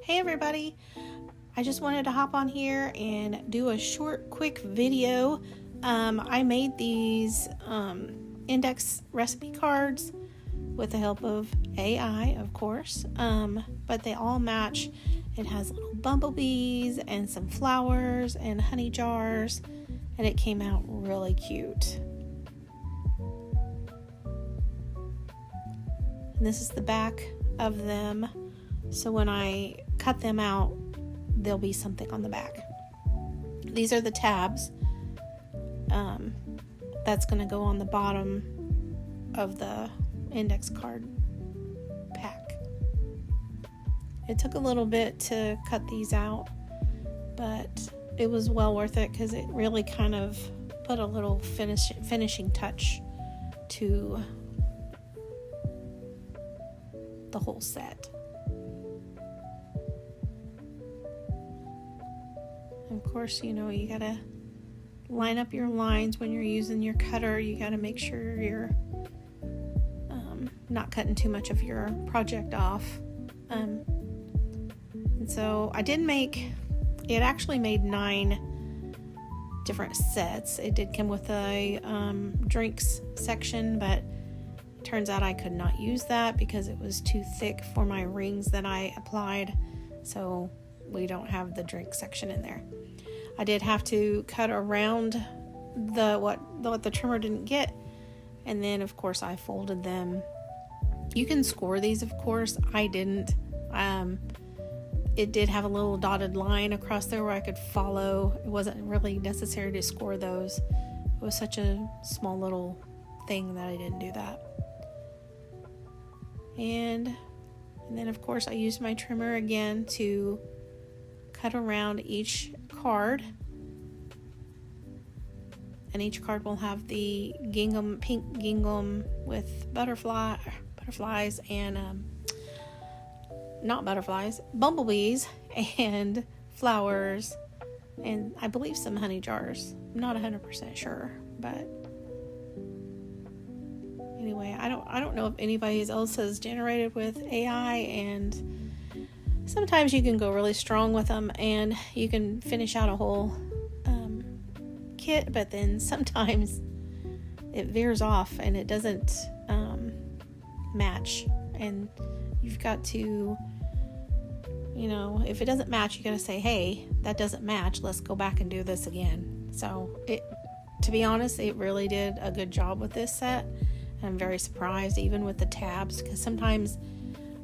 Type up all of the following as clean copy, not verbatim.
Hey everybody, I just wanted to hop on here and do a short, quick video. I made these index recipe cards with the help of AI, of course, but they all match. It has little bumblebees and some flowers and honey jars, and it came out really cute. And this is the back of them, so when I cut them out, there'll be something on the back. These are the tabs. That's going to go on the bottom of the index card pack. It took a little bit to cut these out, but it was well worth it because it really kind of put a little finishing touch to the whole set. Of course, you gotta line up your lines when you're using your cutter. You gotta make sure you're not cutting too much of your project off. And so I did it actually made 9 different sets. It did come with a drinks section, but it turns out I could not use that because it was too thick for my rings that I applied. So we don't have the drink section in there. I did have to cut around what the trimmer didn't get, and then of course I folded them. You can score these, of course. I didn't. It did have a little dotted line across there where I could follow. It wasn't really necessary to score those. It was such a small little thing that I didn't do that. And then of course I used my trimmer again to cut around each card, and each card will have the pink gingham with butterflies and not butterflies, bumblebees and flowers, and I believe some honey jars. I'm not 100% sure, but anyway, I don't know if anybody else has generated with AI, and sometimes you can go really strong with them and you can finish out a whole kit, but then sometimes it veers off and it doesn't match, and you've got to, if it doesn't match, you got to say, hey, that doesn't match, let's go back and do this again. So to be honest, it really did a good job with this set. I'm very surprised, even with the tabs, because sometimes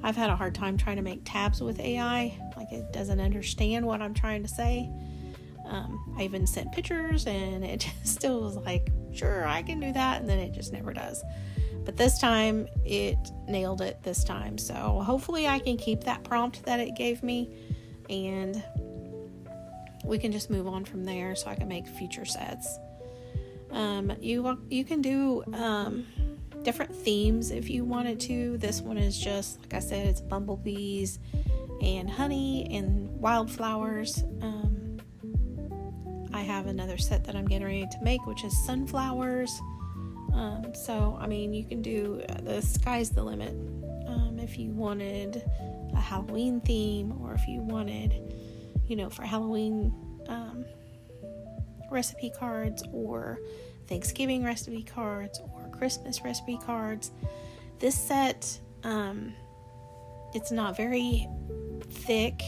I've had a hard time trying to make tabs with AI. Like, it doesn't understand what I'm trying to say. I even sent pictures and it just still was like, sure, I can do that, and then it just never does. But this time it nailed it this time. So hopefully I can keep that prompt that it gave me, and we can just move on from there so I can make future sets. You can do different themes if you wanted to. This one is just, like I said, it's bumblebees and honey and wildflowers. I have another set that I'm getting ready to make, which is sunflowers. So you can do, the sky's the limit. If you wanted a Halloween theme, or if you wanted, for Halloween recipe cards, or Thanksgiving recipe cards, or Christmas recipe cards. This set, it's not very thick,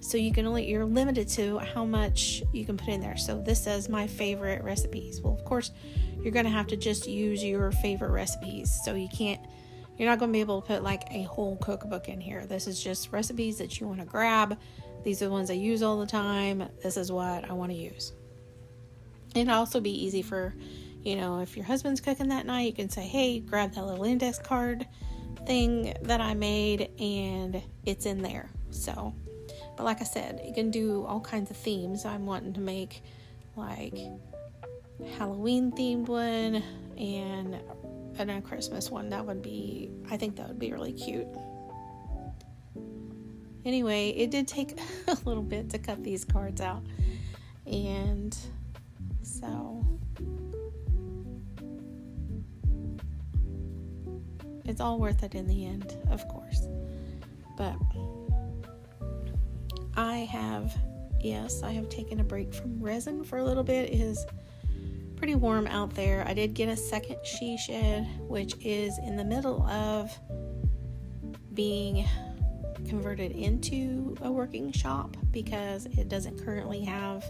so you're limited to how much you can put in there. So this says my favorite recipes. Well, of course, you're going to have to just use your favorite recipes. So you're not going to be able to put like a whole cookbook in here. This is just recipes that you want to grab. These are the ones I use all the time. This is what I want to use. It'll also be easy for, if your husband's cooking that night, you can say, hey, grab that little index card thing that I made, and it's in there. So, but like I said, you can do all kinds of themes. I'm wanting to make like Halloween themed one and a Christmas one. I think that would be really cute. Anyway, it did take a little bit to cut these cards out, and so it's all worth it in the end, of course. But yes, I have taken a break from resin for a little bit. It is pretty warm out there. I did get a second she shed, which is in the middle of being converted into a working shop because it doesn't currently have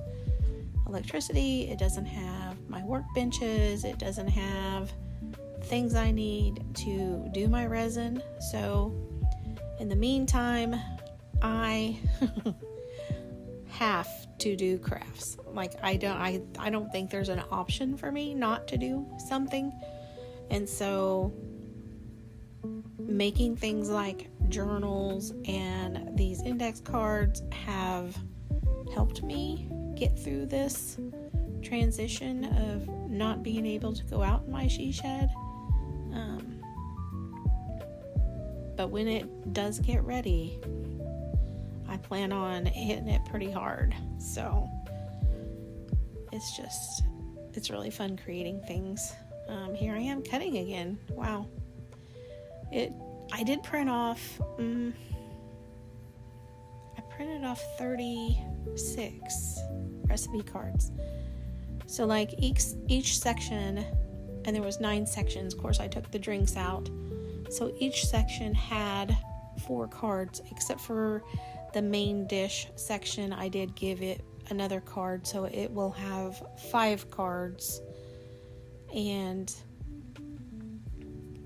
electricity. It doesn't have my workbenches. It doesn't have things I need to do my resin. So in the meantime, I have to do crafts. Like I don't think there's an option for me not to do something. And so making things like journals and these index cards have helped me get through this transition of not being able to go out in my she shed. But when it does get ready, I plan on hitting it pretty hard. So it's really fun creating things. Here I am cutting again. Wow. I did print off, I printed off 36 recipe cards. So like each section, and there was 9 sections. Of course, I took the drinks out. So each section had 4 cards, except for the main dish section. I did give it another card, so it will have 5 cards. And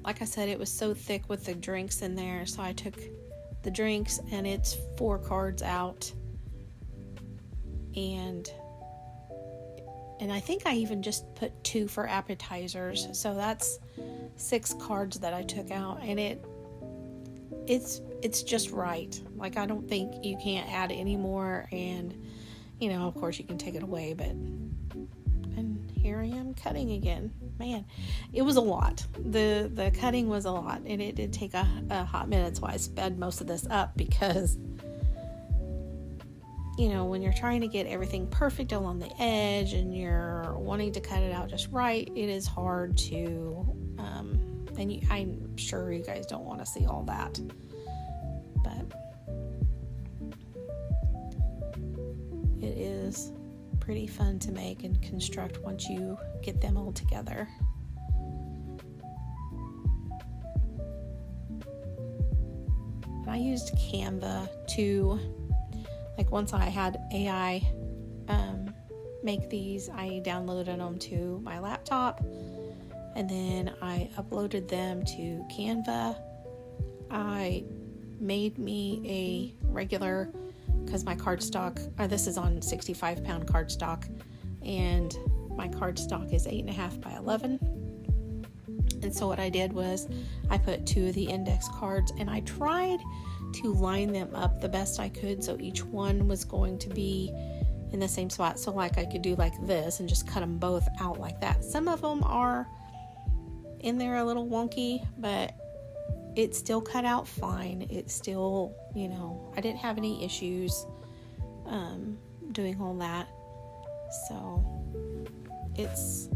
like I said, it was so thick with the drinks in there, so I took the drinks and it's 4 cards out. And I think I even just put 2 for appetizers, so that's 6 cards that I took out, and it's just right. Like, I don't think you can't add any more, and of course you can take it away, and here I am cutting again. Man, it was a lot. The cutting was a lot, and it did take a hot minute, so I sped most of this up because when you're trying to get everything perfect along the edge and you're wanting to cut it out just right, it is hard to, and I'm sure you guys don't want to see all that, but it is pretty fun to make and construct once you get them all together. And I used Canva to, like, once I had AI make these, I downloaded them to my laptop, and then I uploaded them to Canva. I made me a regular, because my cardstock, this is on 65 pound cardstock, and my cardstock is 8.5 by 11. And so what I did was I put 2 of the index cards, and I tried to line them up the best I could so each one was going to be in the same spot. So like I could do like this and just cut them both out like that. Some of them are in there a little wonky, but it still cut out fine. It still, I didn't have any issues doing all that. So it's,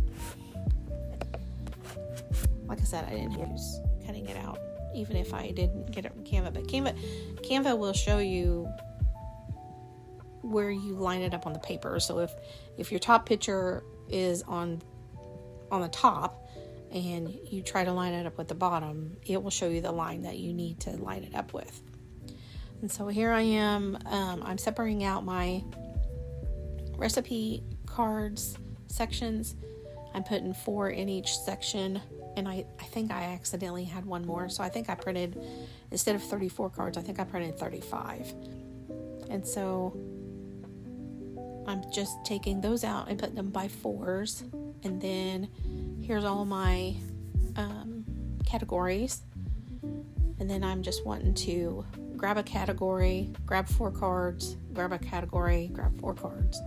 like I said, I didn't use cutting it out, even if I didn't get it from Canva. But Canva will show you where you line it up on the paper. So if your top picture is on the top and you try to line it up with the bottom, it will show you the line that you need to line it up with. And so here I am, I'm separating out my recipe cards sections. I'm putting 4 in each section, and I think I accidentally had one more, so I think I printed, instead of 34 cards, I think I printed 35. And so I'm just taking those out and putting them by 4s, and then here's all my categories, and then I'm just wanting to grab a category, grab 4 cards, grab a category, grab 4 cards,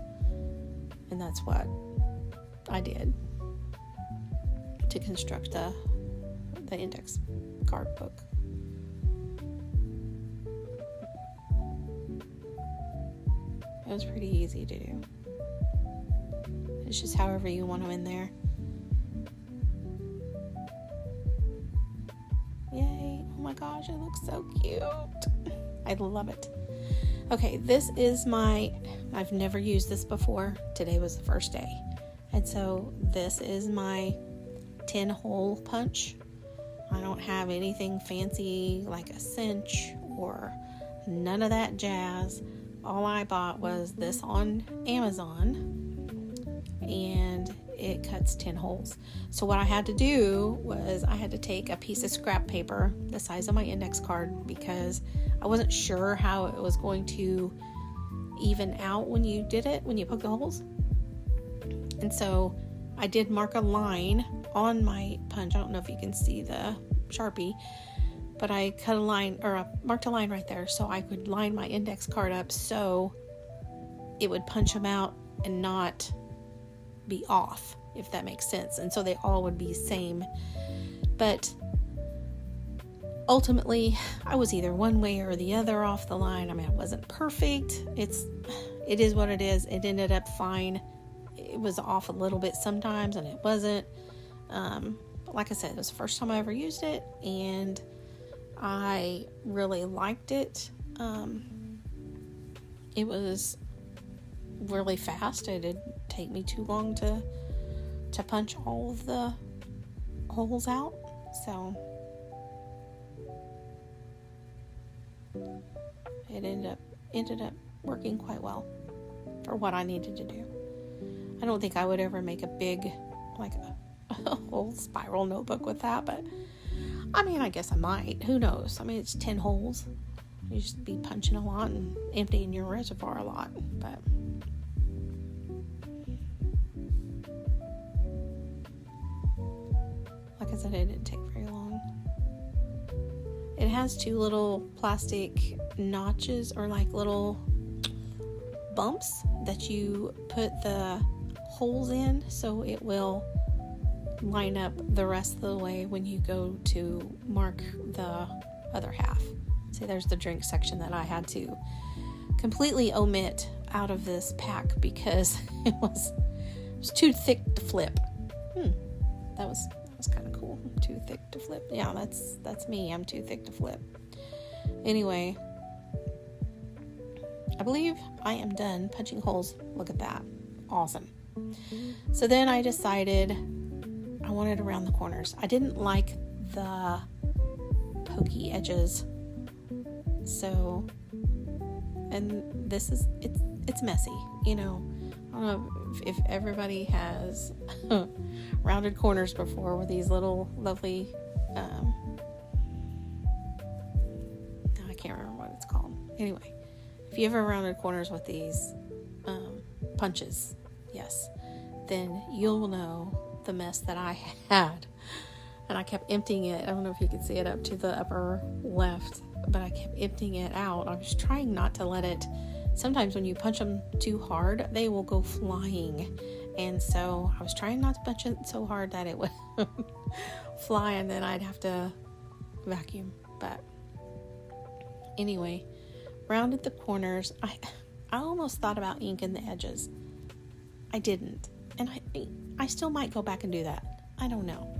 and that's what I did to construct the index card book. It was pretty easy to do. It's just however you want them in there. Yay. Oh my gosh, it looks so cute. I love it. Okay, this is I've never used this before. Today was the first day. And so this is my 10-hole punch. I don't have anything fancy like a cinch or none of that jazz. All I bought was this on Amazon, and it cuts 10 holes. So what I had to do was I had to take a piece of scrap paper the size of my index card, because I wasn't sure how it was going to even out when you poke the holes. And so I did mark a line on my punch. I don't know if you can see the Sharpie, but I cut a line, or marked a line right there so I could line my index card up so it would punch them out and not be off, if that makes sense. And so they all would be same. But ultimately, I was either one way or the other off the line. I mean, it wasn't perfect. It is what it is. It ended up fine. It was off a little bit sometimes, and it wasn't. But like I said, it was the first time I ever used it, and I really liked it. It was really fast. It didn't take me too long to punch all of the holes out. So it ended up working quite well for what I needed to do. I don't think I would ever make a big, like a whole spiral notebook with that, but I mean, I guess I might. Who knows? I mean, it's 10 holes. You just be punching a lot and emptying your reservoir a lot, but like I said, it didn't take very long. It has 2 little plastic notches, or like little bumps that you put the holes in, so it will line up the rest of the way when you go to mark the other half. See, there's the drink section that I had to completely omit out of this pack because it was too thick to flip. That was kind of cool. Too thick to flip. Yeah, that's me. I'm too thick to flip. Anyway, I believe I am done punching holes. Look at that. Awesome. So then I decided I wanted to round the corners. I didn't like the pokey edges. So, and this is, it's messy, you know. I don't know if everybody has rounded corners before with these little lovely, I can't remember what it's called. Anyway, if you ever rounded corners with these punches, yes, then you'll know the mess that I had. And I kept emptying it. I don't know if you can see it up to the upper left, but I kept emptying it out. I was trying not to let it. Sometimes when you punch them too hard, they will go flying. And so I was trying not to punch it so hard that it would fly, and then I'd have to vacuum. But anyway, rounded the corners. I almost thought about inking the edges. I didn't. And I still might go back and do that. I don't know.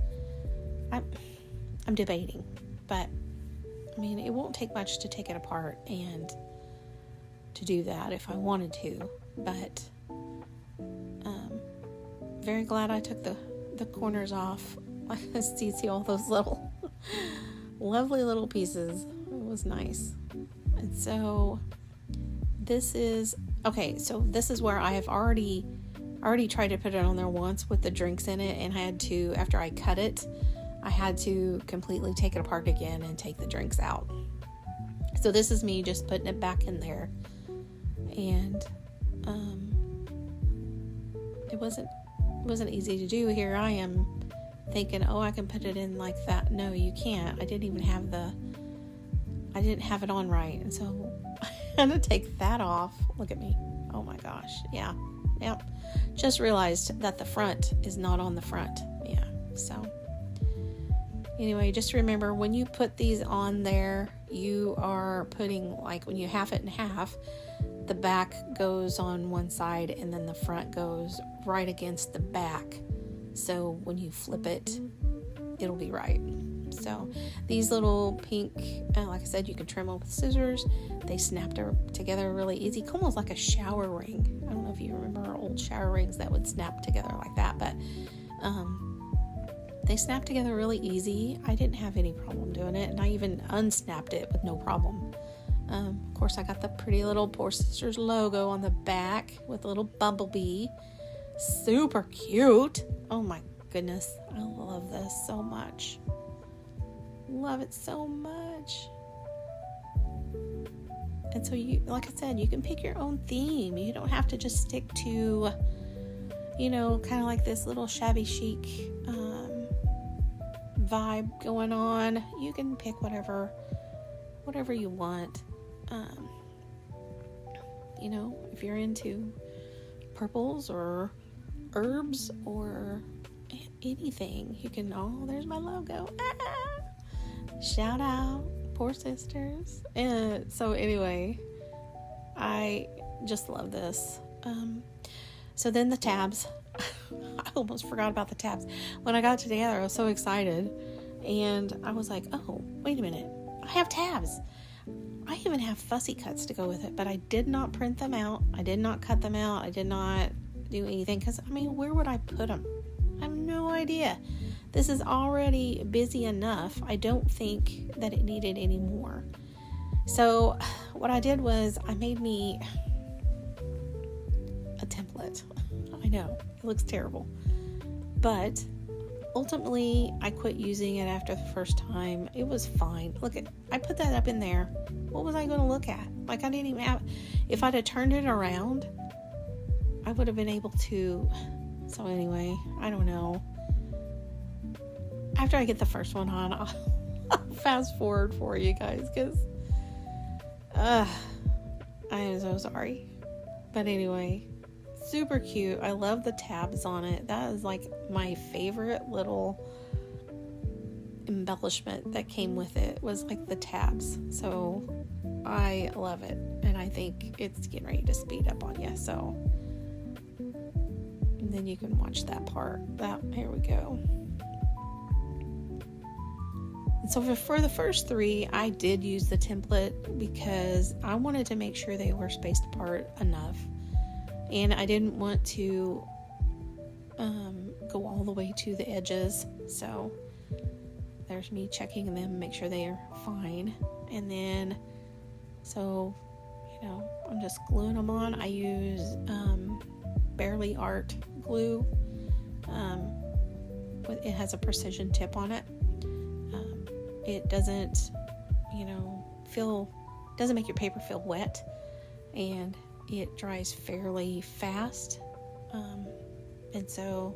I'm debating. But, I mean, it won't take much to take it apart and to do that if I wanted to. But, very glad I took the corners off. I see all those little, lovely little pieces. It was nice. And so, this is where I have already tried to put it on there once with the drinks in it, and I had to, after I cut it, I had to completely take it apart again and take the drinks out. So this is me just putting it back in there, and it wasn't easy to do. Here I am thinking, oh, I can put it in like that. No, you can't. I didn't have it on right, and so I had to take that off. Look at me. Oh my gosh. Yeah. Yep. Just realized that the front is not on the front. Yeah. So anyway, just remember, when you put these on there, you are putting, like, when you half it in half, the back goes on one side and then the front goes right against the back. So when you flip it, it'll be right. So these little pink, like I said, you can trim them with scissors. They snap together really easy, almost like a shower ring. I don't know if you remember our old shower rings that would snap together like that, but they snap together really easy. I didn't have any problem doing it, and I even unsnapped it with no problem. Of course, I got the pretty little Poor Sisters logo on the back with a little bumblebee. Super cute. Oh my goodness. I love this so much. Love it so much. And so you, like I said, you can pick your own theme. You don't have to just stick to, kind of like this little shabby chic vibe going on. You can pick whatever you want. If you're into purples or herbs or anything, you can. Oh, there's my logo. Shout out, Poor Sisters. So anyway, I just love this. So then the tabs. I almost forgot about the tabs. When I got it together, I was so excited, and I was like, oh, wait a minute, I have tabs. I even have fussy cuts to go with it, but I did not print them out. I did not cut them out. I did not do anything, because, where would I put them? I have no idea. This is already busy enough. I don't think that it needed any more. So what I did was I made me a template. I know, it looks terrible, but ultimately I quit using it after the first time. It was fine. I put that up in there. What was I going to look at? I didn't even have, if I'd have turned it around, I would have been able to. So anyway, I don't know. After I get the first one on, I'll fast forward for you guys, because I am so sorry. But anyway, super cute. I love the tabs on it. That is my favorite little embellishment that came with it, was the tabs. So I love it, and I think it's getting ready to speed up on you. So, and then you can watch that part. Here we go. And so for the first three, I did use the template because I wanted to make sure they were spaced apart enough, and I didn't want to go all the way to the edges. So there's me checking them, make sure they are fine, and then I'm just gluing them on. I use Barely Art glue. It has a precision tip on it. It doesn't, doesn't make your paper feel wet, and it dries fairly fast. And so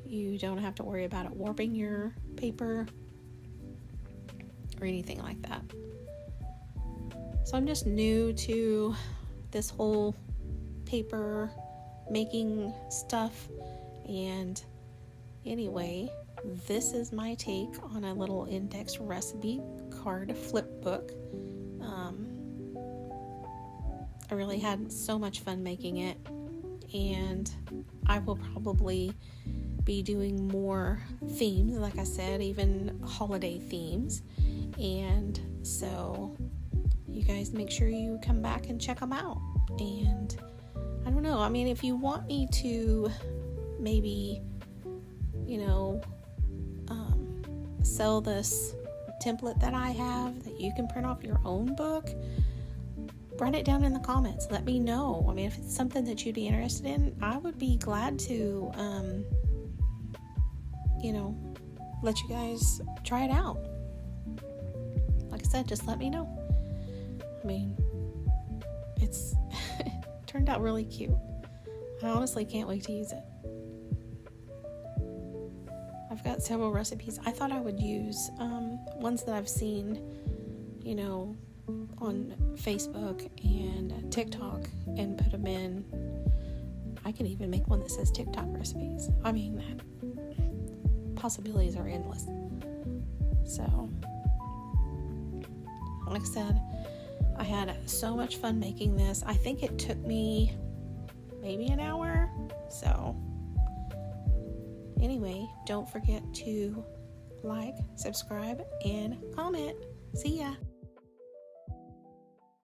you don't have to worry about it warping your paper or anything like that. So I'm just new to this whole paper making stuff, and anyway, this is my take on a little index recipe card flip book. I really had so much fun making it, and I will probably be doing more themes, like I said, even holiday themes. And so you guys make sure you come back and check them out. And I don't know, if you want me to maybe, sell this template that I have that you can print off your own book, write it down in the comments. Let me know. If it's something that you'd be interested in, I would be glad to, let you guys try it out. Like I said, just let me know. It's it turned out really cute. I honestly can't wait to use it. I've got several recipes. I thought I would use ones that I've seen, on Facebook and TikTok, and put them in. I can even make one that says TikTok recipes. Possibilities are endless. So, like I said, I had so much fun making this. I think it took me maybe an hour. So, anyway, don't forget to like, subscribe, and comment. See ya.